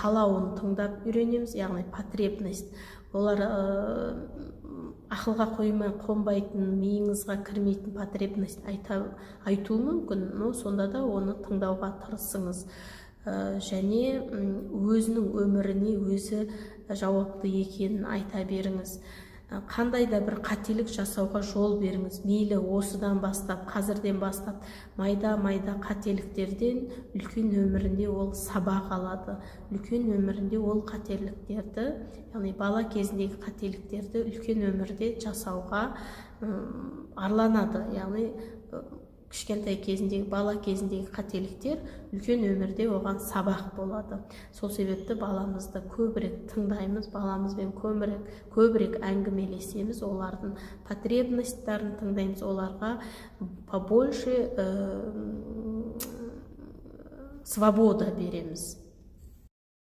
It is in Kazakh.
қалауын тыңдап үйренеміз, яғни потребность. Олар ақылға қонбайтын, миыңызға кірмейтін потребность айтуы мүмкін, но сонда да оны тыңдауға тырысыңыз. Және өзінің өміріне өзі жауапты екенін айта беріңіз. Қандай да бір қателік жасауға жол беріңіз. Мейлі осыдан бастап, қазірден бастап майда қателіктерден үлкен өмірінде ол сабақ алады. Үлкен өмірінде ол қателіктерді, яғни бала кезіндегі қателіктерді үлкен өмірде жасауға арланады. Яғни кішкентай кезіндегі, бала кезіндегі қателіктер үлкен өмірде оған сабақ болады. Сол себепті баламызды көбірек тыңдаймыз, баламызбен көбірек әңгімелесеміз, олардың потребностьтарын тыңдаймыз, оларға побольше свобода береміз.